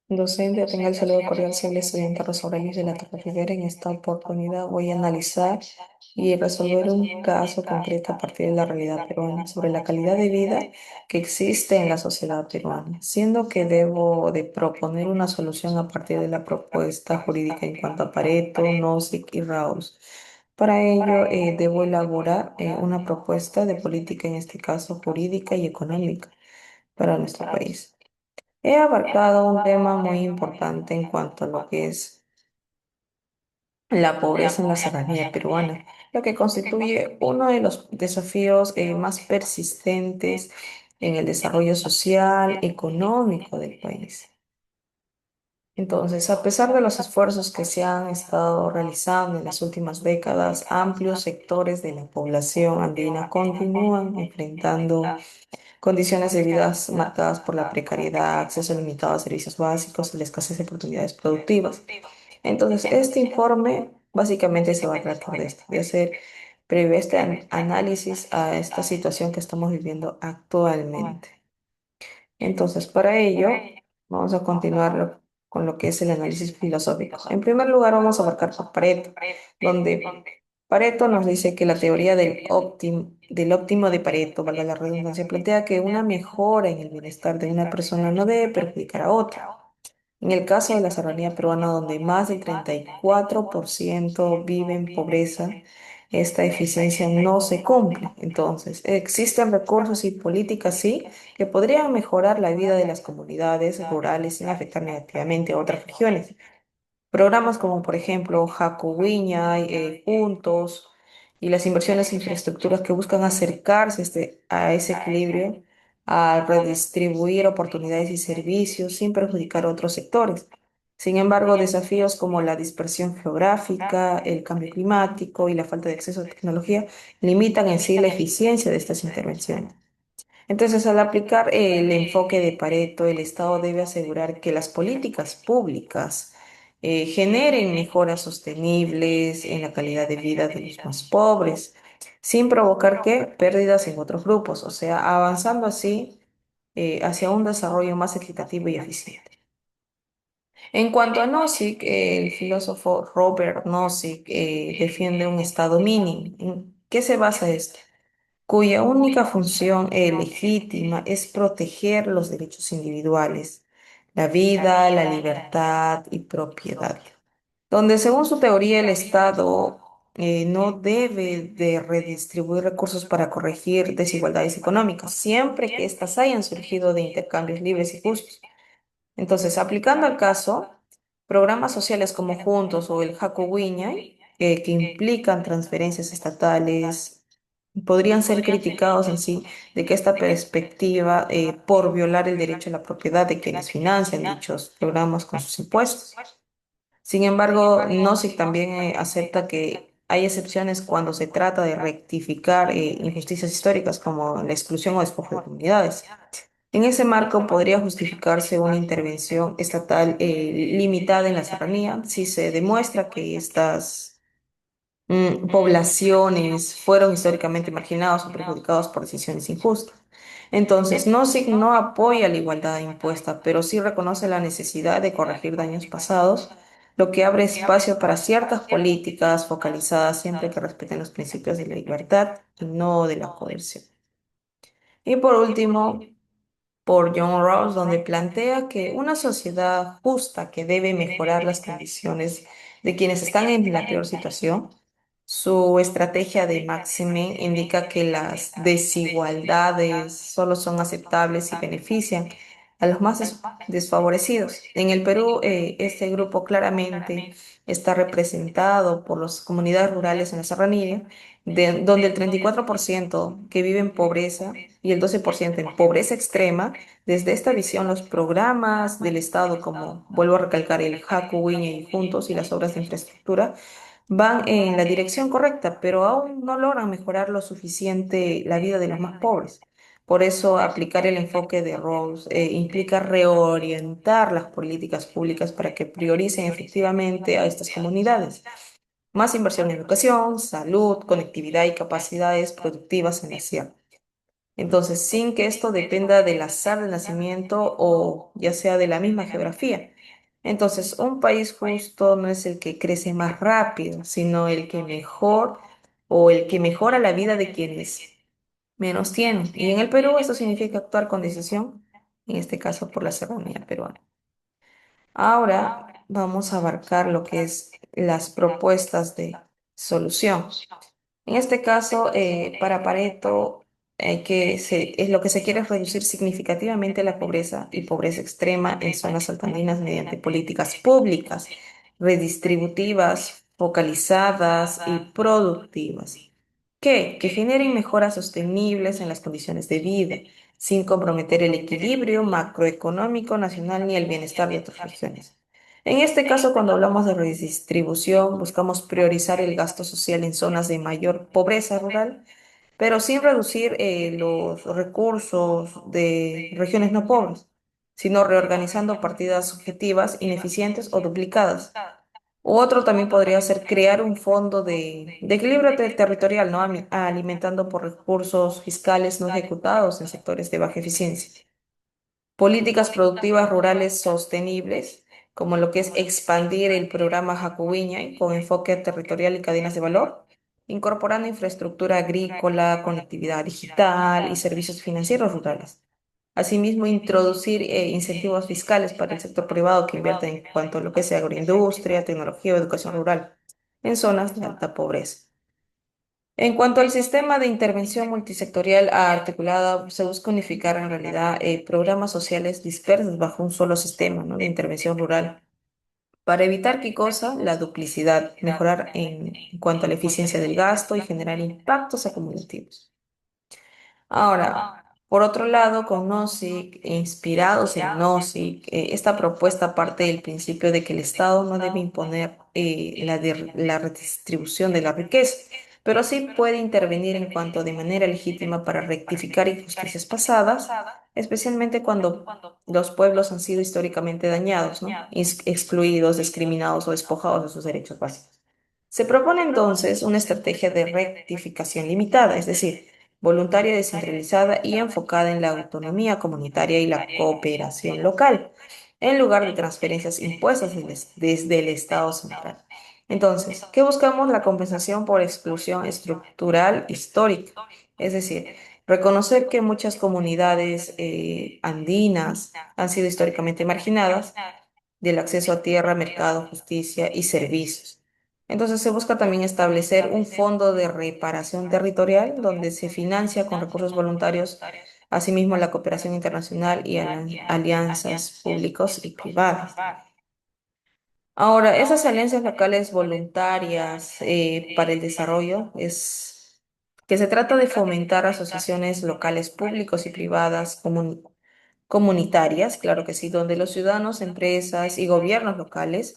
Docente, tenga el saludo cordial, soy el estudiante Rosa Aurelius de la Torre Rivera. En esta oportunidad voy a analizar y resolver un caso concreto a partir de la realidad peruana sobre la calidad de vida que existe en la sociedad peruana, siendo que debo de proponer una solución a partir de la propuesta jurídica en cuanto a Pareto, Nozick y Rawls. Para ello, debo elaborar una propuesta de política, en este caso jurídica y económica, para nuestro país. He abarcado un tema muy importante en cuanto a lo que es la pobreza en la serranía peruana, lo que constituye uno de los desafíos más persistentes en el desarrollo social, económico del país. Entonces, a pesar de los esfuerzos que se han estado realizando en las últimas décadas, amplios sectores de la población andina continúan enfrentando condiciones de vida marcadas por la precariedad, acceso limitado a servicios básicos y la escasez de oportunidades productivas. Entonces, este informe básicamente se va a tratar de esto, de hacer previo este análisis a esta situación que estamos viviendo actualmente. Entonces, para ello, vamos a continuar con lo que es el análisis filosófico. En primer lugar, vamos a abarcar por Pareto, donde Pareto nos dice que la teoría del óptimo de Pareto, valga la redundancia, plantea que una mejora en el bienestar de una persona no debe perjudicar a otra. En el caso de la serranía peruana, donde más del 34% vive en pobreza, esta eficiencia no se cumple. Entonces, existen recursos y políticas, sí, que podrían mejorar la vida de las comunidades rurales sin afectar negativamente a otras regiones. Programas como, por ejemplo, Jacuwiñay, Juntos, y las inversiones en infraestructuras que buscan acercarse a ese equilibrio, a redistribuir oportunidades y servicios sin perjudicar a otros sectores. Sin embargo, desafíos como la dispersión geográfica, el cambio climático y la falta de acceso a tecnología limitan en sí la eficiencia de estas intervenciones. Entonces, al aplicar el enfoque de Pareto, el Estado debe asegurar que las políticas públicas generen mejoras sostenibles en la calidad de vida de los más pobres, sin provocar ¿qué? Pérdidas en otros grupos, o sea, avanzando así hacia un desarrollo más equitativo y eficiente. En cuanto a Nozick, el filósofo Robert Nozick defiende un Estado mínimo. ¿En qué se basa esto? Cuya única función legítima es proteger los derechos individuales, la vida, la libertad y propiedad, donde según su teoría el Estado no debe de redistribuir recursos para corregir desigualdades económicas, siempre que éstas hayan surgido de intercambios libres y justos. Entonces, aplicando al caso, programas sociales como Juntos o el Jacobiñay, que implican transferencias estatales, podrían ser criticados en sí de que esta perspectiva por violar el derecho a la propiedad de quienes financian dichos programas con sus impuestos. Sin embargo, Nozick también acepta que hay excepciones cuando se trata de rectificar injusticias históricas como la exclusión o despojo de comunidades. En ese marco podría justificarse una intervención estatal limitada en la serranía si se demuestra que estas poblaciones fueron históricamente marginados o perjudicados por decisiones injustas. Entonces, no apoya la igualdad impuesta, pero sí reconoce la necesidad de corregir daños pasados, lo que abre espacio para ciertas políticas focalizadas siempre que respeten los principios de la libertad y no de la coerción. Y por último, por John Rawls, donde plantea que una sociedad justa que debe mejorar las condiciones de quienes están en la peor situación. Su estrategia de Maxime indica que las desigualdades solo son aceptables y benefician a los más desfavorecidos. En el Perú, este grupo claramente está representado por las comunidades rurales en la serranía, donde el 34% que vive en pobreza y el 12% en pobreza extrema. Desde esta visión, los programas del Estado, como vuelvo a recalcar el Jaco, Wiña y Juntos y las obras de infraestructura, van en la dirección correcta, pero aún no logran mejorar lo suficiente la vida de los más pobres. Por eso, aplicar el enfoque de Rawls implica reorientar las políticas públicas para que prioricen efectivamente a estas comunidades. Más inversión en educación, salud, conectividad y capacidades productivas en la sierra. Entonces, sin que esto dependa del azar del nacimiento o ya sea de la misma geografía. Entonces, un país justo no es el que crece más rápido, sino el que mejor o el que mejora la vida de quienes menos tienen. Y en el Perú eso significa actuar con decisión, en este caso por la serranía peruana. Ahora vamos a abarcar lo que es las propuestas de solución. En este caso, para Pareto, es lo que se quiere es reducir significativamente la pobreza y pobreza extrema en zonas altandinas mediante políticas públicas, redistributivas, focalizadas y productivas, que generen mejoras sostenibles en las condiciones de vida, sin comprometer el equilibrio macroeconómico nacional ni el bienestar de otras regiones. En este caso, cuando hablamos de redistribución, buscamos priorizar el gasto social en zonas de mayor pobreza rural, pero sin reducir los recursos de regiones no pobres, sino reorganizando partidas objetivas ineficientes o duplicadas. U otro también podría ser crear un fondo de equilibrio territorial, ¿no? Alimentando por recursos fiscales no ejecutados en sectores de baja eficiencia. Políticas productivas rurales sostenibles, como lo que es expandir el programa Jacubiña con enfoque territorial y cadenas de valor, incorporando infraestructura agrícola, conectividad digital y servicios financieros rurales. Asimismo, introducir incentivos fiscales para el sector privado que invierta en cuanto a lo que sea agroindustria, tecnología o educación rural en zonas de alta pobreza. En cuanto al sistema de intervención multisectorial articulada, se busca unificar en realidad programas sociales dispersos bajo un solo sistema, ¿no?, de intervención rural para evitar qué cosa, la duplicidad, mejorar en cuanto a la eficiencia del gasto y generar impactos acumulativos. Ahora, por otro lado, con NOSIC, inspirados en NOSIC, esta propuesta parte del principio de que el Estado no debe imponer la redistribución de la riqueza, pero sí puede intervenir en cuanto de manera legítima para rectificar injusticias pasadas, especialmente cuando los pueblos han sido históricamente dañados, ¿no? Excluidos, discriminados o despojados de sus derechos básicos. Se propone entonces una estrategia de rectificación limitada, es decir, voluntaria, descentralizada y enfocada en la autonomía comunitaria y la cooperación local, en lugar de transferencias impuestas desde el Estado central. Entonces, ¿qué buscamos? La compensación por exclusión estructural histórica, es decir, reconocer que muchas comunidades andinas han sido históricamente marginadas del acceso a tierra, mercado, justicia y servicios. Entonces se busca también establecer un fondo de reparación territorial donde se financia con recursos voluntarios, asimismo la cooperación internacional y alianzas públicos y privadas. Ahora, esas alianzas locales voluntarias para el desarrollo es que se trata de fomentar asociaciones locales públicos y privadas comunitarias, claro que sí, donde los ciudadanos, empresas y gobiernos locales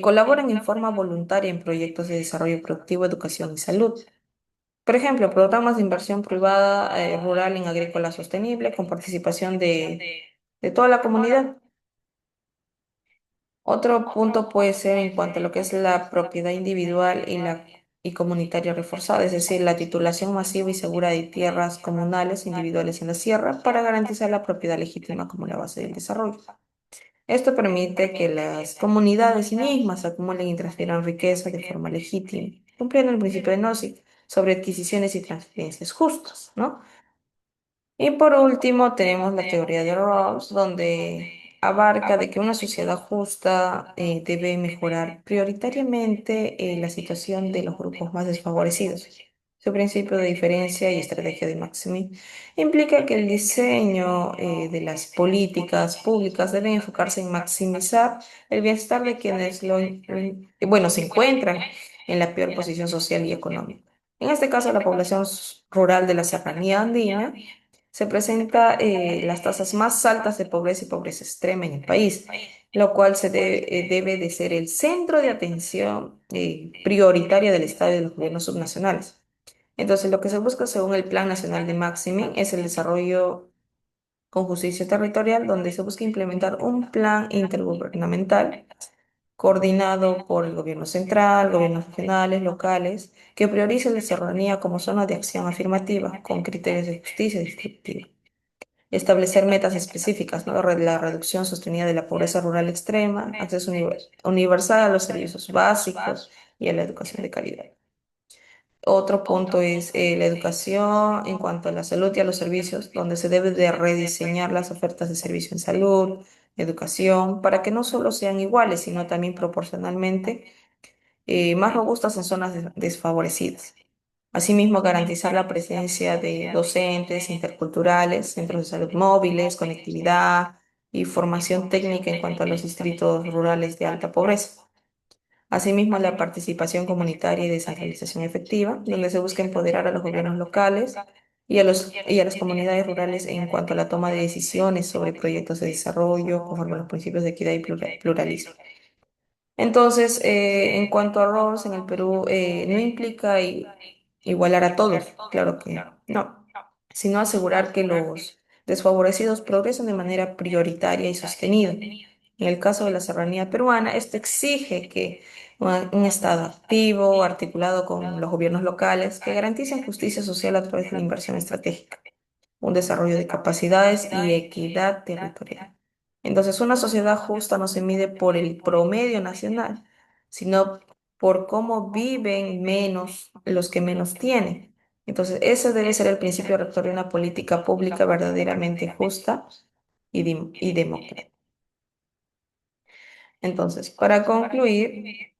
colaboran en forma voluntaria en proyectos de desarrollo productivo, educación y salud. Por ejemplo, programas de inversión privada rural en agrícola sostenible con participación de toda la comunidad. Otro punto puede ser en cuanto a lo que es la propiedad individual y comunitaria reforzada, es decir, la titulación masiva y segura de tierras comunales e individuales en la sierra para garantizar la propiedad legítima como la base del desarrollo. Esto permite que las comunidades mismas acumulen y transfieran riqueza de forma legítima, cumpliendo el principio de Nozick sobre adquisiciones y transferencias justas, ¿no? Y por último, tenemos la teoría de Rawls, donde abarca de que una sociedad justa debe mejorar prioritariamente la situación de los grupos más desfavorecidos. Su principio de diferencia y estrategia de Maximi implica que el diseño de las políticas públicas debe enfocarse en maximizar el bienestar de quienes bueno, se encuentran en la peor posición social y económica. En este caso, la población rural de la serranía andina se presenta las tasas más altas de pobreza y pobreza extrema en el país, lo cual debe de ser el centro de atención prioritaria del Estado y de los gobiernos subnacionales. Entonces, lo que se busca según el Plan Nacional de Maximin es el desarrollo con justicia territorial, donde se busca implementar un plan intergubernamental coordinado por el gobierno central, gobiernos regionales, locales, que priorice la serranía como zona de acción afirmativa con criterios de justicia distributiva. Establecer metas específicas, ¿no? La reducción sostenida de la pobreza rural extrema, acceso universal a los servicios básicos y a la educación de calidad. Otro punto es la educación en cuanto a la salud y a los servicios, donde se debe de rediseñar las ofertas de servicio en salud, educación, para que no solo sean iguales, sino también proporcionalmente más robustas en zonas desfavorecidas. Asimismo, garantizar la presencia de docentes interculturales, centros de salud móviles, conectividad y formación técnica en cuanto a los distritos rurales de alta pobreza. Asimismo, la participación comunitaria y descentralización efectiva, donde se busca empoderar a los gobiernos locales y a las comunidades rurales en cuanto a la toma de decisiones sobre proyectos de desarrollo conforme a los principios de equidad y pluralismo. Entonces, en cuanto a roles en el Perú, no implica igualar a todos, claro que no, sino asegurar que los desfavorecidos progresen de manera prioritaria y sostenida. En el caso de la serranía peruana, esto exige que un Estado activo, articulado con los gobiernos locales, que garanticen justicia social a través de la inversión estratégica, un desarrollo de capacidades y equidad territorial. Entonces, una sociedad justa no se mide por el promedio nacional, sino por cómo viven menos los que menos tienen. Entonces, ese debe ser el principio rector de una política pública verdaderamente justa y democrática. Entonces, para concluir,